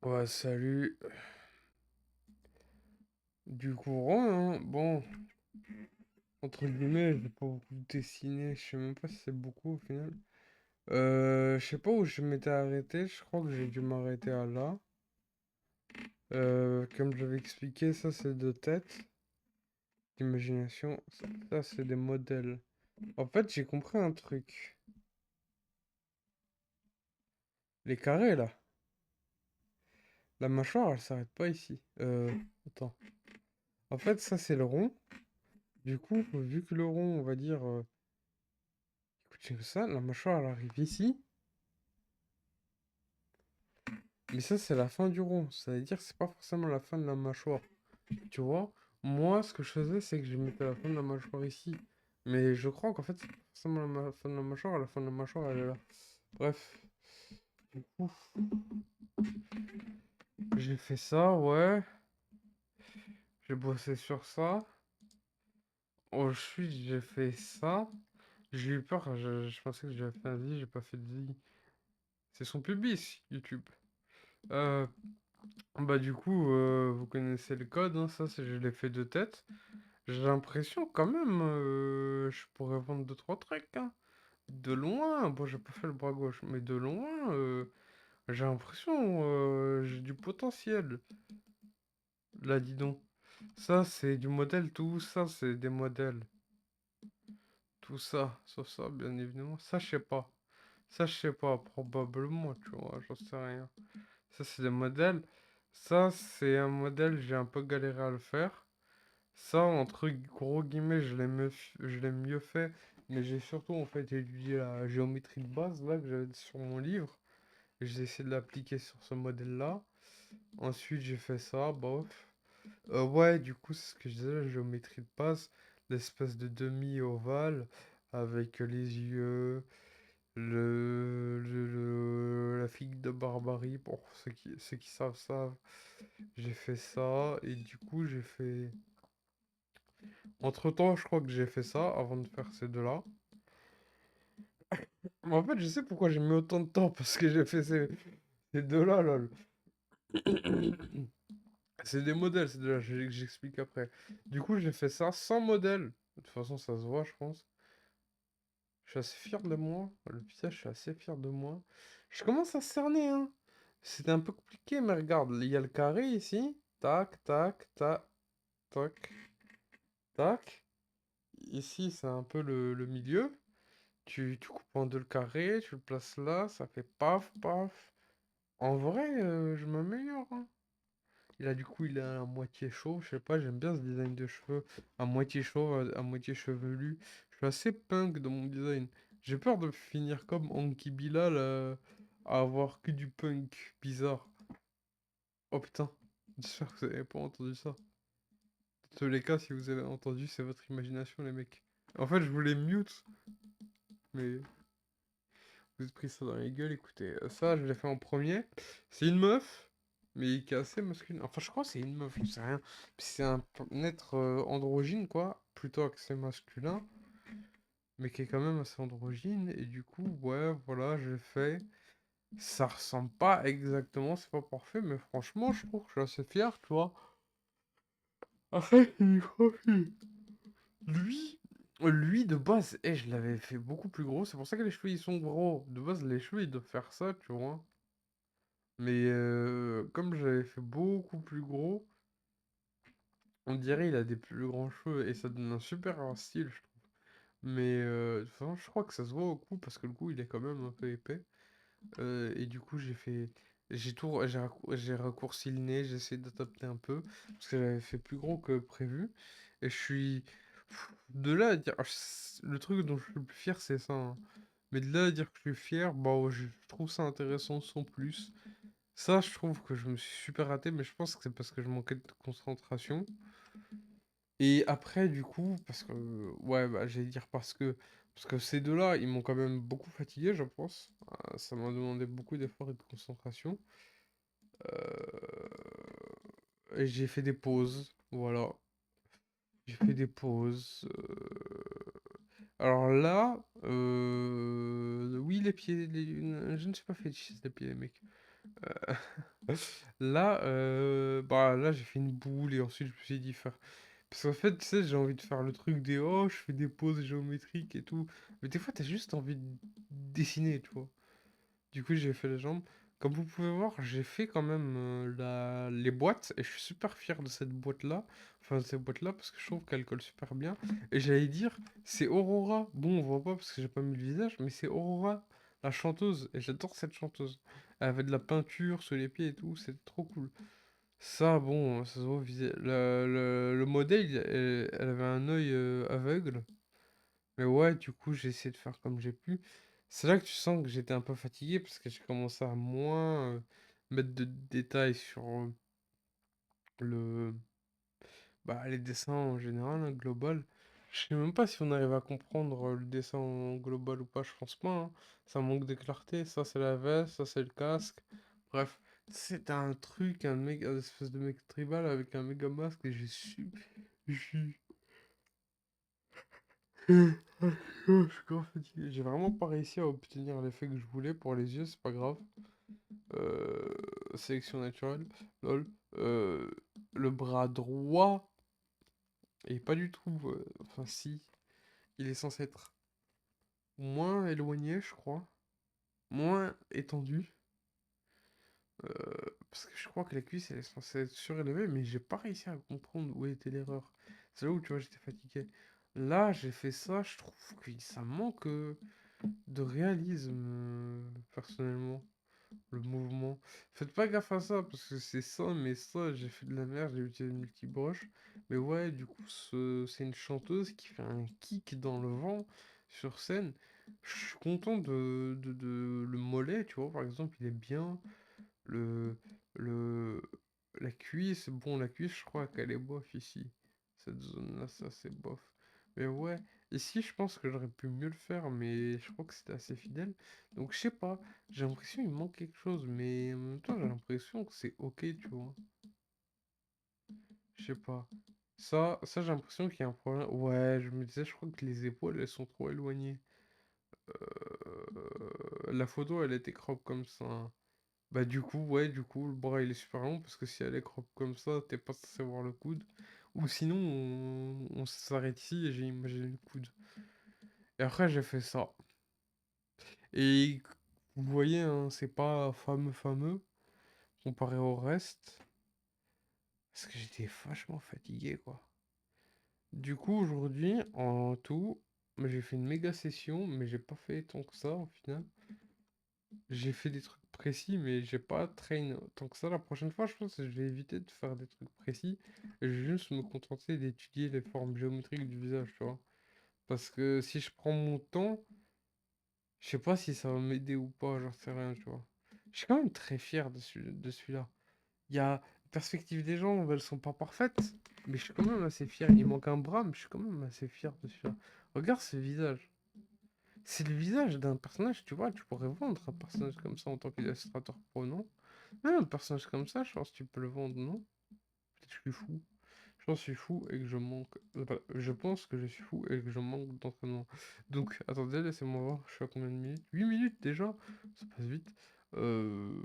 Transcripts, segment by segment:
Ouais, salut. Du courant, hein. Bon, entre guillemets, je vais pas beaucoup dessiner. Je sais même pas si c'est beaucoup au final. Je sais pas où je m'étais arrêté. Je crois que j'ai dû m'arrêter à là. Comme j'avais expliqué, ça c'est de tête. D'imagination. Ça, c'est des modèles. En fait, j'ai compris un truc. Les carrés là. La mâchoire, elle s'arrête pas ici. Attends. En fait, ça c'est le rond. Du coup, vu que le rond, on va dire. Écoute, c'est que ça, la mâchoire elle arrive ici. Mais ça, c'est la fin du rond. Ça veut dire que c'est pas forcément la fin de la mâchoire. Tu vois? Moi, ce que je faisais, c'est que je mettais la fin de la mâchoire ici. Mais je crois qu'en fait, c'est pas forcément la fin de la mâchoire. La fin de la mâchoire, elle est là. Bref. Du coup, j'ai fait ça, ouais. J'ai bossé sur ça. Ensuite, j'ai fait ça. J'ai eu peur. Je pensais que j'avais fait un Z. J'ai pas fait de Z. C'est son pubis, YouTube. Euh, Bah, du coup, vous connaissez le code, hein, ça, je l'ai fait de tête. J'ai l'impression quand même, je pourrais vendre deux trois trucs, hein. De loin, bon j'ai pas fait le bras gauche, mais de loin, j'ai l'impression, j'ai du potentiel. Là, dis donc. Ça, c'est du modèle, tout ça, c'est des modèles. Tout ça, sauf ça, bien évidemment. Ça, je sais pas. Ça, je sais pas, probablement, tu vois, j'en sais rien. Ça, c'est des modèles. Ça, c'est un modèle, j'ai un peu galéré à le faire. Ça, entre gros guillemets, je l'ai mieux fait, mais j'ai surtout en fait étudié la géométrie de base là que j'avais sur mon livre. Et j'ai essayé de l'appliquer sur ce modèle-là. Ensuite, j'ai fait ça, bof. Ouais, du coup, c'est ce que je disais, la géométrie de base, l'espèce de demi-ovale avec les yeux, la figue de Barbarie, pour ceux qui savent. J'ai fait ça, et du coup, j'ai fait. Entre-temps, je crois que j'ai fait ça avant de faire ces deux-là. Mais en fait, je sais pourquoi j'ai mis autant de temps, parce que j'ai fait ces deux-là, lol. C'est des modèles, ces deux-là, j'explique après. Du coup, j'ai fait ça sans modèle. De toute façon, ça se voit, je pense. Je suis assez fier de moi. Le visage, je suis assez fier de moi. Je commence à cerner, hein. C'était un peu compliqué, mais regarde, il y a le carré ici. Tac, tac, tac, tac, tac. Ici, c'est un peu le milieu. Tu coupes en deux le carré, tu le places là, ça fait paf, paf. En vrai, je m'améliore, hein. Il a à moitié chauve, je sais pas, j'aime bien ce design de cheveux. À moitié chauve, à moitié chevelu. Je suis assez punk dans mon design. J'ai peur de finir comme Anki Bilal, à avoir que du punk bizarre. Oh putain, j'espère que vous avez pas entendu ça. Dans tous les cas, si vous avez entendu, c'est votre imagination, les mecs. En fait, je voulais mute, mais vous êtes pris ça dans les gueules, écoutez. Ça, je l'ai fait en premier. C'est une meuf, mais qui est assez masculine. Enfin, je crois que c'est une meuf, je sais rien. C'est un être androgyne, quoi. Plutôt axé masculin, mais qui est quand même assez androgyne. Et du coup, ouais, voilà, je l'ai fait. Ça ressemble pas exactement, c'est pas parfait, mais franchement, je trouve que je suis assez fier, tu vois. Après, lui, lui de base, je l'avais fait beaucoup plus gros. C'est pour ça que les cheveux ils sont gros. De base, les cheveux ils doivent faire ça, tu vois. Mais comme j'avais fait beaucoup plus gros, on dirait il a des plus grands cheveux et ça donne un super style, je trouve. Mais de toute façon, je crois que ça se voit au cou parce que le cou il est quand même un peu épais. Et du coup, j'ai raccourci le nez, j'ai essayé d'adapter un peu parce que j'avais fait plus gros que prévu. Et je suis de là à dire, le truc dont je suis le plus fier, c'est ça, hein. Mais de là à dire que je suis fier, bah, je trouve ça intéressant sans plus. Ça, je trouve que je me suis super raté, mais je pense que c'est parce que je manquais de concentration. Et après, du coup, parce que, ouais, bah, j'allais dire parce que ces deux-là, ils m'ont quand même beaucoup fatigué, je pense. Ça m'a demandé beaucoup d'efforts et de concentration. Et j'ai fait des pauses, voilà. J'ai fait des pauses. Alors là, oui, les pieds, je ne suis pas fétichiste des pieds, les mecs. Là, bah, là, j'ai fait une boule et ensuite je me suis dit faire. Parce qu'en fait, tu sais, j'ai envie de faire le truc des oh, je fais des poses géométriques et tout. Mais des fois, t'as juste envie de dessiner, tu vois. Du coup, j'ai fait les jambes. Comme vous pouvez voir, j'ai fait quand même les boîtes et je suis super fier de cette boîte-là. Enfin, de cette boîte-là parce que je trouve qu'elle colle super bien. Et j'allais dire, c'est Aurora. Bon, on voit pas parce que j'ai pas mis le visage, mais c'est Aurora, la chanteuse. Et j'adore cette chanteuse. Elle avait de la peinture sur les pieds et tout, c'était trop cool. Ça, bon, ça se voit au visage. Le modèle, elle avait un œil aveugle. Mais ouais, du coup, j'ai essayé de faire comme j'ai pu. C'est là que tu sens que j'étais un peu fatigué parce que j'ai commencé à moins mettre de détails sur le, bah, les dessins en général, hein, global. Je sais même pas si on arrive à comprendre le dessin en global ou pas, je pense pas, hein. Ça manque de clarté. Ça, c'est la veste, ça, c'est le casque. Bref, c'est un truc, un espèce de mec tribal avec un méga masque et j'ai su. J'ai je suis grave fatigué. J'ai vraiment pas réussi à obtenir l'effet que je voulais pour les yeux, c'est pas grave. Euh, sélection naturelle, lol. Euh, le bras droit est pas du tout. Enfin, si, il est censé être moins éloigné, je crois. Moins étendu. Euh, parce que je crois que la cuisse elle est censée être surélevée, mais j'ai pas réussi à comprendre où était l'erreur. C'est là où tu vois, j'étais fatigué. Là, j'ai fait ça, je trouve que ça manque de réalisme, personnellement. Le mouvement. Faites pas gaffe à ça, parce que c'est ça, mais ça, j'ai fait de la merde, j'ai utilisé une multibroche. Mais ouais, du coup, c'est une chanteuse qui fait un kick dans le vent sur scène. Je suis content le mollet, tu vois, par exemple, il est bien. Le, la cuisse, bon, la cuisse, je crois qu'elle est bof ici. Cette zone-là, ça, c'est bof. Mais ouais, ici, je pense que j'aurais pu mieux le faire, mais je crois que c'était assez fidèle. Donc, je sais pas, j'ai l'impression qu'il manque quelque chose, mais en même temps, j'ai l'impression que c'est ok, tu vois. Je sais pas. Ça j'ai l'impression qu'il y a un problème. Ouais, je me disais, je crois que les épaules, elles sont trop éloignées. La photo, elle était crop comme ça, hein. Bah du coup, ouais, du coup, le bras il est super long parce que si elle est croque comme ça, t'es pas censé voir le coude. Ou sinon, on s'arrête ici et j'ai imaginé le coude. Et après, j'ai fait ça. Et vous voyez, hein, c'est pas fameux comparé au reste. Parce que j'étais vachement fatigué, quoi. Du coup, aujourd'hui, en tout, j'ai fait une méga session, mais j'ai pas fait tant que ça au final. J'ai fait des trucs précis, mais j'ai pas train tant que ça. La prochaine fois, je pense que je vais éviter de faire des trucs précis. Et je vais juste me contenter d'étudier les formes géométriques du visage, tu vois. Parce que si je prends mon temps, je sais pas si ça va m'aider ou pas, j'en sais rien, tu vois. Je suis quand même très fier de celui-là. Il y a les perspectives des gens, elles sont pas parfaites, mais je suis quand même assez fier. Il manque un bras, mais je suis quand même assez fier de celui-là. Regarde ce visage. C'est le visage d'un personnage, tu vois, tu pourrais vendre un personnage comme ça en tant qu'illustrateur pro, non? Même un personnage comme ça, je pense que tu peux le vendre, non? Peut-être que je suis fou. Je pense que je suis fou et que je manque. Je pense que je suis fou et que je manque d'entraînement. Donc, attendez, laissez-moi voir, je suis à combien de minutes? 8 minutes déjà? Ça passe vite. Euh...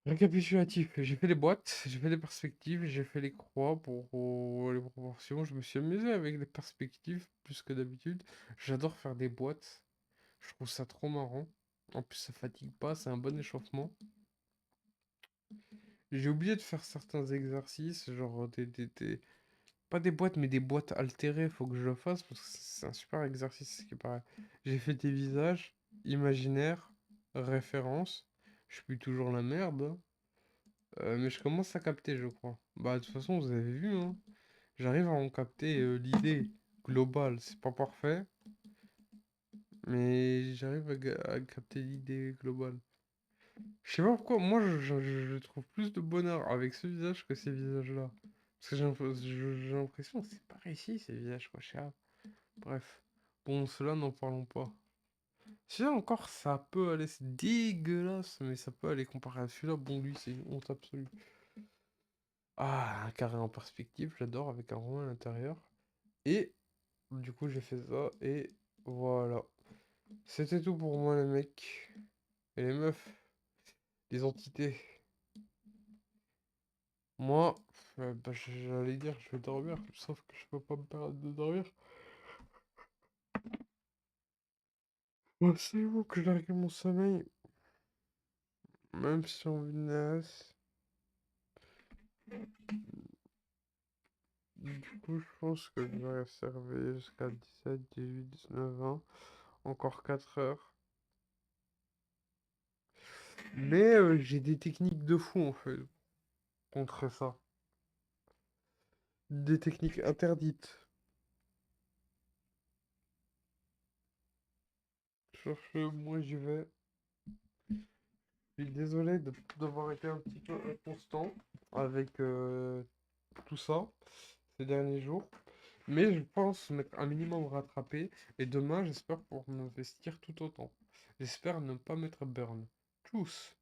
Récapitulatif, j'ai fait les boîtes, j'ai fait les perspectives, j'ai fait les croix pour les proportions. Je me suis amusé avec les perspectives plus que d'habitude. J'adore faire des boîtes. Je trouve ça trop marrant. En plus, ça fatigue pas, c'est un bon échauffement. J'ai oublié de faire certains exercices, genre pas des boîtes, mais des boîtes altérées, faut que je le fasse parce que c'est un super exercice, ce qui paraît. J'ai fait des visages, imaginaires, références. Je suis toujours la merde, hein. Mais je commence à capter, je crois. Bah, de toute façon, vous avez vu, hein. J'arrive à en capter l'idée globale. C'est pas parfait, mais j'arrive à capter l'idée globale. Je sais pas pourquoi, moi je trouve plus de bonheur avec ce visage que ces visages-là. Parce que j'ai l'impression que c'est pas réussi ces visages, quoi. Je sais pas. Bref. Bon, cela n'en parlons pas. Celui-là encore, ça peut aller, c'est dégueulasse, mais ça peut aller comparé à celui-là. Bon, lui, c'est une honte absolue. Ah, un carré en perspective, j'adore, avec un rond à l'intérieur. Et du coup, j'ai fait ça, et voilà. C'était tout pour moi, les mecs et les meufs. des entités. Moi, bah, j'allais dire, je vais dormir, sauf que je peux pas me permettre de dormir. Moi, c'est bon que je largue mon sommeil, même si on naisse. Du coup, je pense que je vais rester réveillé jusqu'à 17, 18, 19, 20. Encore 4 heures. Mais j'ai des techniques de fou, en fait, contre ça. Des techniques interdites. Sur ce, moi, j'y vais. Je suis désolé d'avoir été un petit peu inconstant avec tout ça ces derniers jours. Mais je pense m'être un minimum rattrapé. Et demain, j'espère pouvoir m'investir tout autant. J'espère ne pas m'être burn. Tchuss!